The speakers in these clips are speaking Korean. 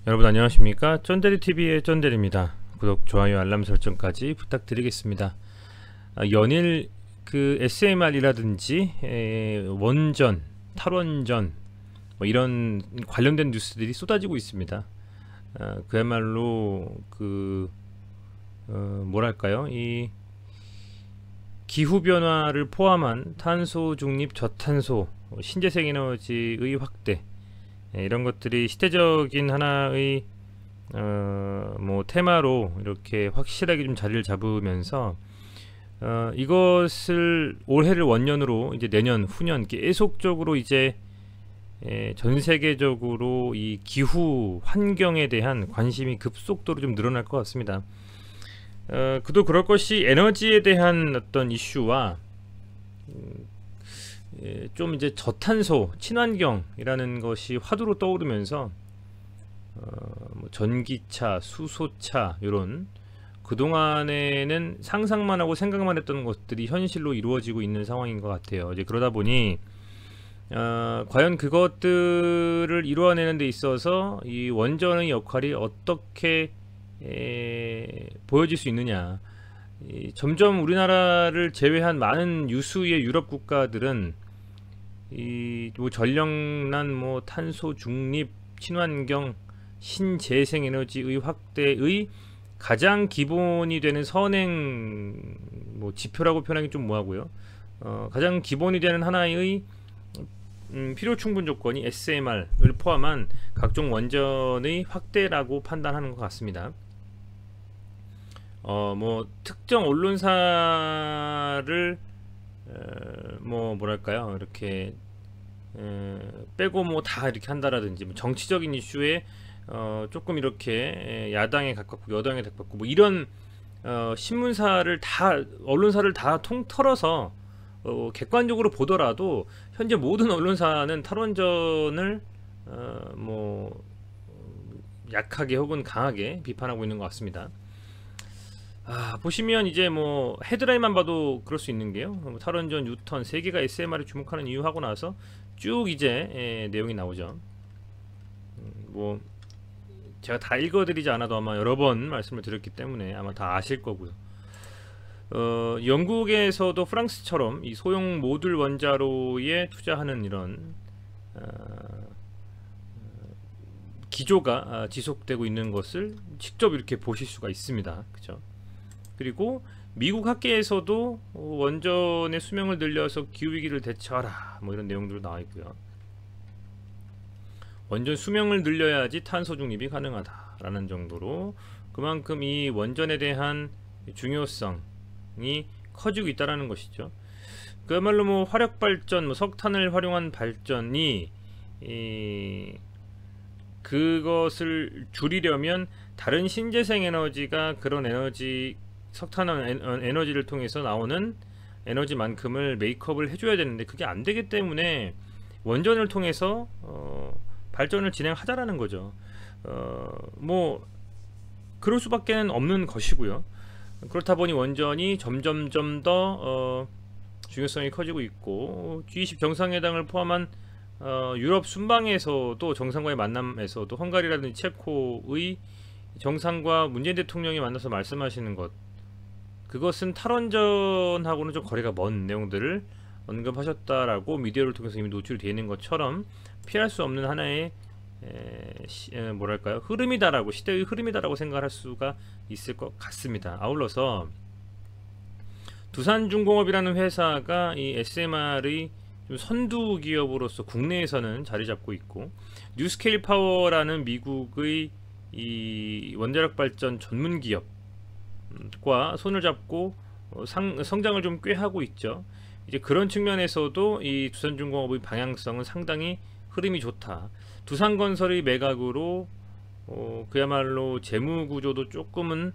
여러분 안녕하십니까? 쫀대리TV의 쫀대리입니다. 구독, 좋아요, 알람 설정까지 부탁드리겠습니다. 연일 그 SMR이라든지 원전, 탈원전 뭐 이런 관련된 뉴스들이 쏟아지고 있습니다. 그야말로 뭐랄까요? 이 기후변화를 포함한 탄소 중립, 저탄소, 신재생 에너지의 확대, 이런 것들이 시대적인 하나의 뭐 테마로 이렇게 확실하게 좀 자리를 잡으면서 이것을 올해를 원년으로 이제 내년, 후년 계속적으로 이제 전 세계적으로 이 기후 환경에 대한 관심이 급속도로 좀 늘어날 것 같습니다. 그도 그럴 것이 에너지에 대한 어떤 이슈와 좀 이제 저탄소, 친환경이라는 것이 화두로 떠오르면서 뭐 전기차, 수소차 이런 그동안에는 상상만 하고 생각만 했던 것들이 현실로 이루어지고 있는 상황인 것 같아요. 이제 그러다 보니 과연 그것들을 이루어내는 데 있어서 이 원전의 역할이 어떻게 보여질 수 있느냐. 점점 우리나라를 제외한 많은 유수의 유럽 국가들은 뭐 전력난, 뭐 탄소 중립, 친환경, 신재생 에너지의 확대의 가장 기본이 되는 선행 뭐 지표라고 표현하기 좀 뭐하고요. 가장 기본이 되는 하나의 필요 충분 조건이 SMR을 포함한 각종 원전의 확대라고 판단하는 것 같습니다. 뭐 특정 언론사를 뭐 뭐랄까요, 이렇게 빼고 뭐 다 이렇게 한다라든지, 뭐 정치적인 이슈에 조금 이렇게 야당에 가깝고 여당에 가깝고 뭐 이런 신문사를 다, 언론사를 다 통틀어서 객관적으로 보더라도 현재 모든 언론사는 탈원전을 뭐 약하게 혹은 강하게 비판하고 있는 것 같습니다. 보시면 이제 뭐 헤드라인만 봐도 그럴 수 있는 게요. 탈원전, 유턴, 세계가 SMR에 주목하는 이유 하고 나서 쭉 이제 내용이 나오죠. 뭐 제가 다 읽어드리지 않아도 아마 여러 번 말씀을 드렸기 때문에 아마 다 아실 거고요. 영국에서도 프랑스처럼 이 소형 모듈 원자로에 투자하는 이런 기조가 지속되고 있는 것을 직접 이렇게 보실 수가 있습니다. 그죠? 그리고 미국 학계에서도 원전의 수명을 늘려서 기후위기를 대처하라, 뭐 이런 내용들로 나와 있고요. 원전 수명을 늘려야지 탄소 중립이 가능하다라는 정도로 그만큼 이 원전에 대한 중요성이 커지고 있다라는 것이죠. 그야말로 뭐 화력 발전, 뭐 석탄을 활용한 발전이 그것을 줄이려면 다른 신재생 에너지가 그런 에너지, 석탄 에너지를 통해서 나오는 에너지만큼을 메이크업을 해줘야 되는데 그게 안 되기 때문에 원전을 통해서 발전을 진행하자라는 거죠. 뭐 그럴 수밖에 없는 것이고요. 그렇다 보니 원전이 점점점 더 중요성이 커지고 있고, G20 정상회담을 포함한 유럽 순방에서도, 정상과의 만남에서도 헝가리라든지 체코의 정상과 문재인 대통령이 만나서 말씀하시는 것, 그것은 탈원전하고는 좀 거리가 먼 내용들을 언급하셨다라고 미디어를 통해서 이미 노출이 되어 있는 것처럼 피할 수 없는 하나의 뭐랄까요, 흐름이다라고, 시대의 흐름이다라고 생각할 수가 있을 것 같습니다. 아울러서 두산중공업이라는 회사가 이 SMR의 좀 선두 기업으로서 국내에서는 자리 잡고 있고, 뉴스케일 파워라는 미국의 이 원자력 발전 전문 기업과 손을 잡고 성장을 좀 꽤 하고 있죠. 이제 그런 측면에서도 이 두산중공업의 방향성은 상당히 흐름이 좋다. 두산건설의 매각으로 그야말로 재무구조도 조금은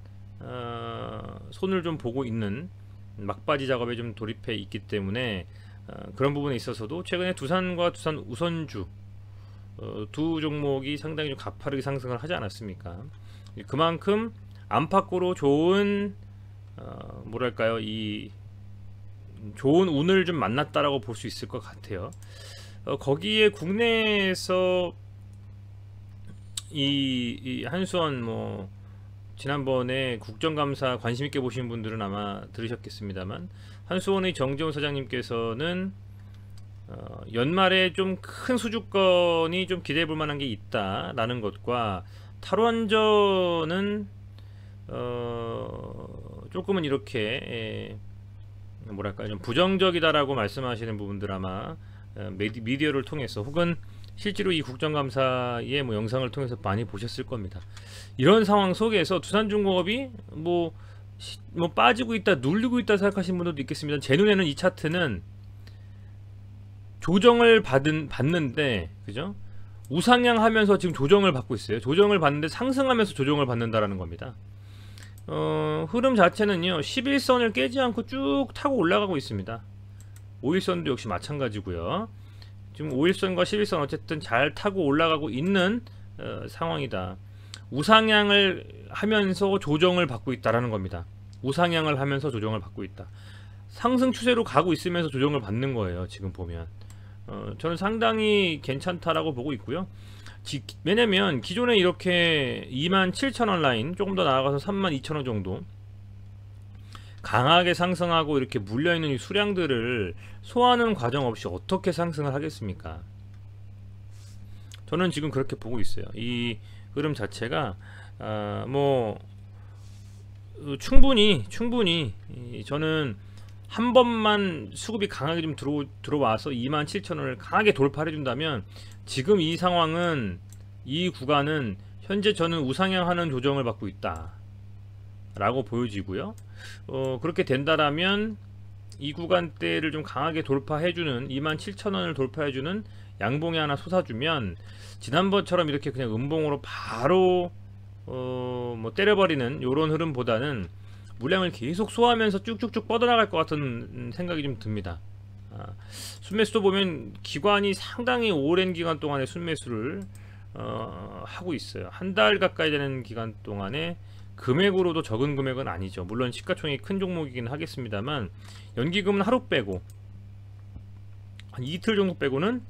손을 좀 보고 있는 막바지 작업에 좀 돌입해 있기 때문에 그런 부분에 있어서도 최근에 두산과 두산 우선주 두 종목이 상당히 좀 가파르게 상승을 하지 않았습니까? 그만큼 안팎으로 좋은 뭐랄까요, 이 좋은 운을 좀 만났다라고 볼 수 있을 것 같아요. 거기에 국내에서 이 한수원 뭐 지난번에 국정감사 관심 있게 보신 분들은 아마 들으셨겠습니다만, 한수원의 정재훈 사장님께서는 연말에 좀 큰 수주건이 좀 기대해 볼 만한 게 있다라는 것과, 탈원전은 조금은 이렇게 뭐랄까 좀 부정적이다라고 말씀하시는 부분들 아마 미디어를 통해서 혹은 실제로 이 국정감사의 뭐 영상을 통해서 많이 보셨을 겁니다. 이런 상황 속에서 두산중공업이 뭐 빠지고 있다, 눌리고 있다 생각하시는 분들도 있겠습니다. 제 눈에는 이 차트는 조정을 받는데, 그죠? 우상향하면서 지금 조정을 받고 있어요. 조정을 받는데 상승하면서 조정을 받는다라는 겁니다. 흐름 자체는요 11선을 깨지 않고 쭉 타고 올라가고 있습니다. 5일선도 역시 마찬가지고요. 지금 5일선과 11선 어쨌든 잘 타고 올라가고 있는 상황이다. 우상향을 하면서 조정을 받고 있다라는 겁니다. 우상향을 하면서 조정을 받고 있다. 상승 추세로 가고 있으면서 조정을 받는 거예요. 지금 보면 저는 상당히 괜찮다라고 보고 있고요. 왜냐면 기존에 이렇게 27,000원 라인, 조금 더 나아가서 32,000원 정도 강하게 상승하고 이렇게 물려있는 이 수량들을 소화하는 과정 없이 어떻게 상승을 하겠습니까? 저는 지금 그렇게 보고 있어요. 이 흐름 자체가 충분히 저는 한 번만 수급이 강하게 좀 들어와서 27,000원을 강하게 돌파해 준다면, 지금 이 상황은, 이 구간은 현재 저는 우상향하는 조정을 받고 있다 라고 보여지고요. 그렇게 된다라면 이 구간대를 좀 강하게 돌파해주는, 27,000원을 돌파해주는 양봉이 하나 솟아주면, 지난번처럼 이렇게 그냥 음봉으로 바로 때려버리는 요런 흐름보다는 물량을 계속 소화하면서 쭉쭉쭉 뻗어나갈 것 같은 생각이 좀 듭니다. 순매수도 보면 기관이 상당히 오랜 기간 동안에 순매수를 하고 있어요. 한 달 가까이 되는 기간 동안에 금액으로도 적은 금액은 아니죠. 물론 시가총액이 큰 종목이긴 하겠습니다만, 연기금은 하루 빼고 한 이틀 정도 빼고는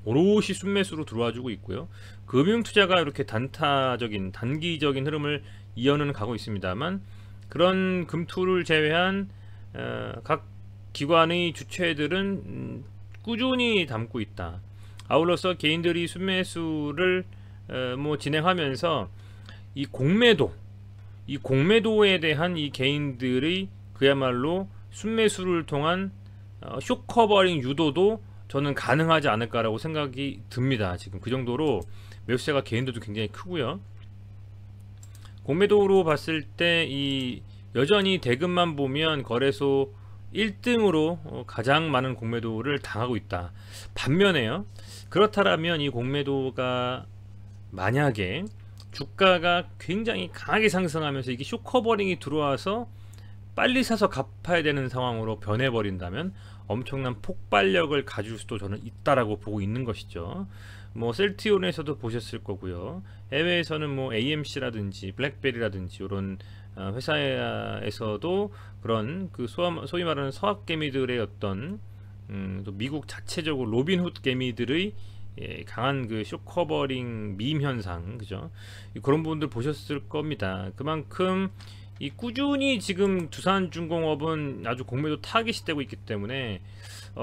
오롯이 순매수로 들어와주고 있고요. 금융투자가 이렇게 단기적인 흐름을 이어는 가고 있습니다만, 그런 금투를 제외한 각 기관의 주체들은 꾸준히 담고 있다. 아울러서 개인들이 순매수를 진행하면서 이 공매도에 대한 이 개인들의 그야말로 순매수를 통한 쇼커버링 유도도 저는 가능하지 않을까라고 생각이 듭니다. 지금 그 정도로 매수세가 개인들도 굉장히 크고요. 공매도로 봤을 때 이 여전히 대금만 보면 거래소 1등으로 가장 많은 공매도를 당하고 있다. 반면에요, 그렇다면 이 공매도가 만약에 주가가 굉장히 강하게 상승하면서 이게 쇼커버링이 들어와서 빨리 사서 갚아야 되는 상황으로 변해버린다면 엄청난 폭발력을 가질 수도 저는 있다라고 보고 있는 것이죠. 셀티온에서도 보셨을 거고요. 해외에서는 AMC라든지 블랙베리라든지 이런 회사에서도 그런 소위 말하는 서학 개미들의 어떤 또 미국 자체적으로 로빈훗 개미들의 강한 쇼커버링 밈 현상, 그죠? 그런 부분들 보셨을 겁니다. 그만큼 이 꾸준히 지금 두산중공업은 아주 공매도 타깃이 되고 있기 때문에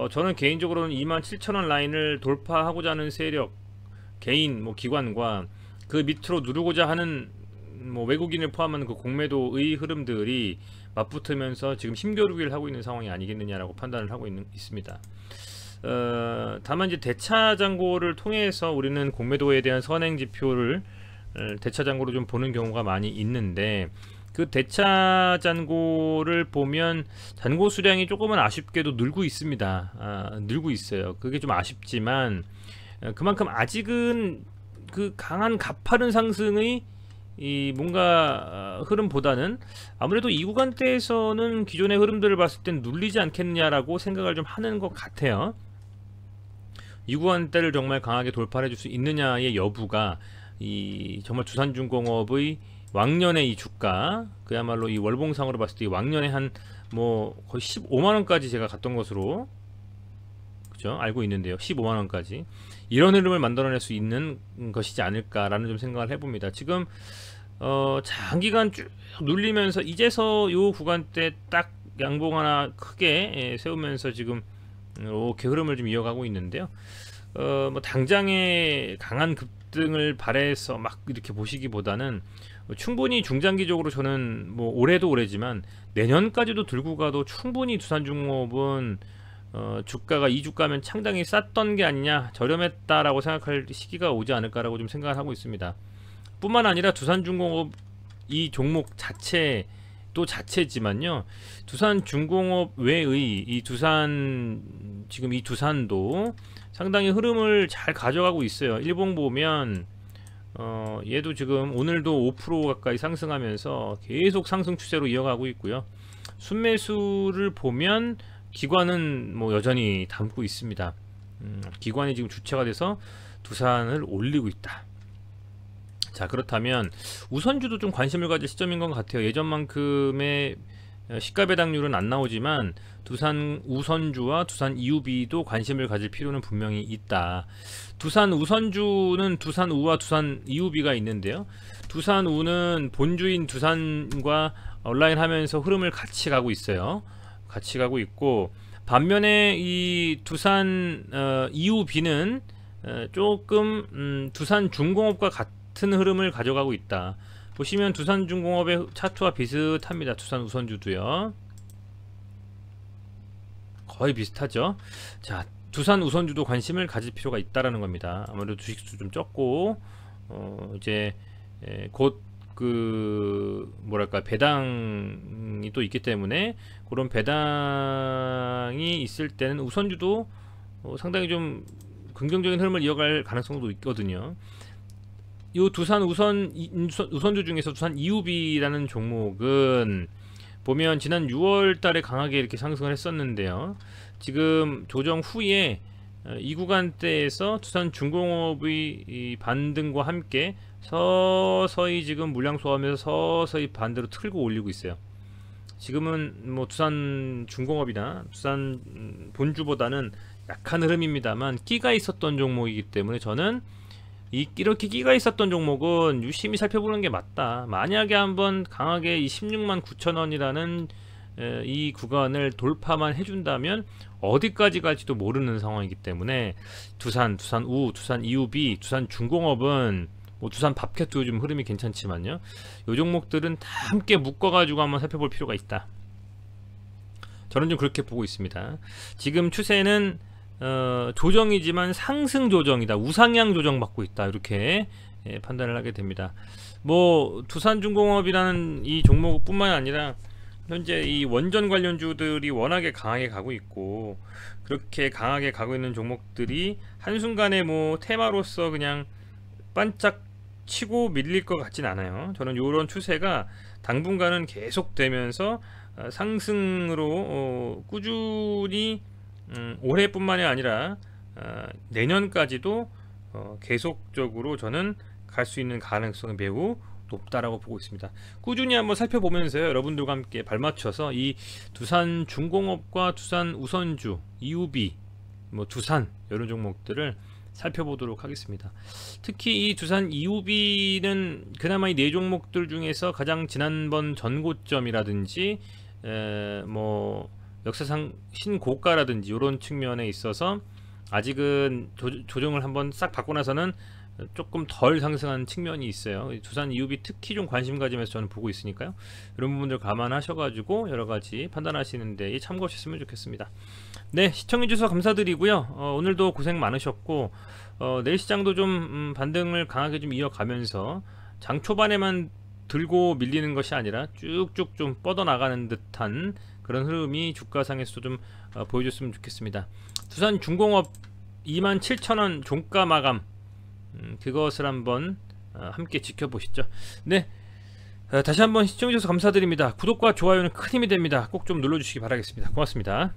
저는 개인적으로는 27,000원 라인을 돌파하고자 하는 세력, 개인 기관과 그 밑으로 누르고자 하는 외국인을 포함한 그 공매도의 흐름들이 맞붙으면서 지금 힘겨루기를 하고 있는 상황이 아니겠느냐라고 판단을 하고 있습니다. 다만 이제 대차 잔고를 통해서 우리는 공매도에 대한 선행 지표를 대차 잔고로 좀 보는 경우가 많이 있는데, 그 대차 잔고를 보면 잔고 수량이 조금은 아쉽게도 늘고 있습니다. 늘고 있어요. 그게 좀 아쉽지만 그만큼 아직은 그 강한 가파른 상승의 이 뭔가 흐름보다는 아무래도 이 구간대에서는 기존의 흐름들을 봤을 땐 눌리지 않겠느냐라고 생각을 좀 하는 것 같아요. 이 구간대를 정말 강하게 돌파해 줄 수 있느냐의 여부가 이 정말 두산중공업의 왕년의 이 주가, 그야말로 이 월봉상으로 봤을 때 이 왕년에 한 거의 15만원까지 제가 갔던 것으로, 있죠. 알고 있는데요. 15만원까지. 이런 흐름을 만들어낼 수 있는 것이지 않을까라는 좀 생각을 해봅니다. 지금 장기간 쭉 눌리면서 이제서 요 구간대 딱 양봉 하나 크게 세우면서 지금 이렇게 흐름을 좀 이어가고 있는데요. 뭐 당장의 강한 급등을 바래서 막 이렇게 보시기보다는 충분히 중장기적으로 저는 뭐 올해도 올해지만 내년까지도 들고 가도 충분히 두산중공업은 주가가 이 주가면 상당히 쌌던 게 아니냐, 저렴했다라고 생각할 시기가 오지 않을까라고 좀 생각을 하고 있습니다. 뿐만 아니라 두산중공업 이 종목 자체 또 자체지만요, 두산중공업 외의 이 지금 이 두산도 상당히 흐름을 잘 가져가고 있어요. 일봉 보면 얘도 지금 오늘도 5% 가까이 상승하면서 계속 상승 추세로 이어가고 있고요. 순매수를 보면 기관은 뭐 여전히 담고 있습니다. 기관이 지금 주체가 돼서 두산을 올리고 있다. 자, 그렇다면 우선주도 좀 관심을 가질 시점인 것 같아요. 예전만큼의 시가 배당률은 안 나오지만 두산 우선주와 두산 EUB도 관심을 가질 필요는 분명히 있다. 두산 우선주는 두산 우와 두산 EUB가 있는데요. 두산 우는 본주인 두산과 온라인 하면서 흐름을 같이 가고 있어요. 같이 가고 있고, 반면에 이 두산 EUB는 조금 두산중공업과 같은 흐름을 가져가고 있다. 보시면 두산중공업의 차트와 비슷합니다. 두산 우선주도요. 거의 비슷하죠. 자, 두산 우선주도 관심을 가질 필요가 있다라는 겁니다. 아무래도 주식수 좀 적고 이제 곧 그 뭐랄까 배당이 또 있기 때문에 그런 배당이 있을 때는 우선주도 상당히 좀 긍정적인 흐름을 이어갈 가능성도 있거든요. 이 두산 우선주 중에서 두산 EUB라는 종목은 보면 지난 6월 달에 강하게 이렇게 상승을 했었는데요. 지금 조정 후에 이 구간대에서 두산중공업의 이 반등과 함께 서서히 지금 물량 소화하면서 서서히 반대로 틀고 올리고 있어요. 지금은 뭐 두산중공업이나 두산 본주보다는 약한 흐름입니다만 끼가 있었던 종목이기 때문에 저는 이렇게 끼가 있었던 종목은 유심히 살펴보는 게 맞다. 만약에 한번 강하게 이 16만 9천원이라는 이 구간을 돌파만 해준다면 어디까지 갈지도 모르는 상황이기 때문에 두산우, 두산 EUB, 두산중공업은 뭐 두산 밥캣도 요즘 흐름이 괜찮지만요, 요 종목들은 다 함께 묶어가지고 한번 살펴볼 필요가 있다. 저는 좀 그렇게 보고 있습니다. 지금 추세는 조정이지만 상승 조정이다, 우상향 조정 받고 있다, 이렇게 판단을 하게 됩니다. 뭐 두산중공업이라는 이 종목뿐만 아니라 현재 이 원전 관련주들이 워낙에 강하게 가고 있고, 그렇게 강하게 가고 있는 종목들이 한순간에 뭐 테마로서 그냥 반짝 치고 밀릴 것 같진 않아요. 저는 이런 추세가 당분간은 계속되면서 상승으로 꾸준히 올해뿐만이 아니라 내년까지도 계속적으로 저는 갈 수 있는 가능성이 매우 높다라고 보고 있습니다. 꾸준히 한번 살펴보면서요, 여러분들과 함께 발맞춰서 이 두산중공업과 두산 우선주, EUB, 뭐 두산 이런 종목들을 살펴보도록 하겠습니다. 특히 이 두산 EUB는 그나마 이 네 종목들 중에서 가장 지난번 전고점이라든지 뭐 역사상 신고가라든지 이런 측면에 있어서 아직은 조정을 한번 싹 받고 나서는 조금 덜 상승한 측면이 있어요. 두산 EUB 특히 좀 관심 가지면서 저는 보고 있으니까요, 이런 부분들 감안하셔가지고 여러가지 판단하시는데 참고하셨으면 좋겠습니다. 네, 시청해주셔서 감사드리고요. 오늘도 고생 많으셨고, 내일 시장도 좀 반등을 강하게 좀 이어가면서 장 초반에만 들고 밀리는 것이 아니라 쭉쭉 좀 뻗어나가는 듯한 그런 흐름이 주가상에서도 좀 보여줬으면 좋겠습니다. 두산중공업 27,000원 종가 마감, 그것을 한번 함께 지켜보시죠. 네, 다시 한번 시청해주셔서 감사드립니다. 구독과 좋아요는 큰 힘이 됩니다. 꼭 좀 눌러주시기 바라겠습니다. 고맙습니다.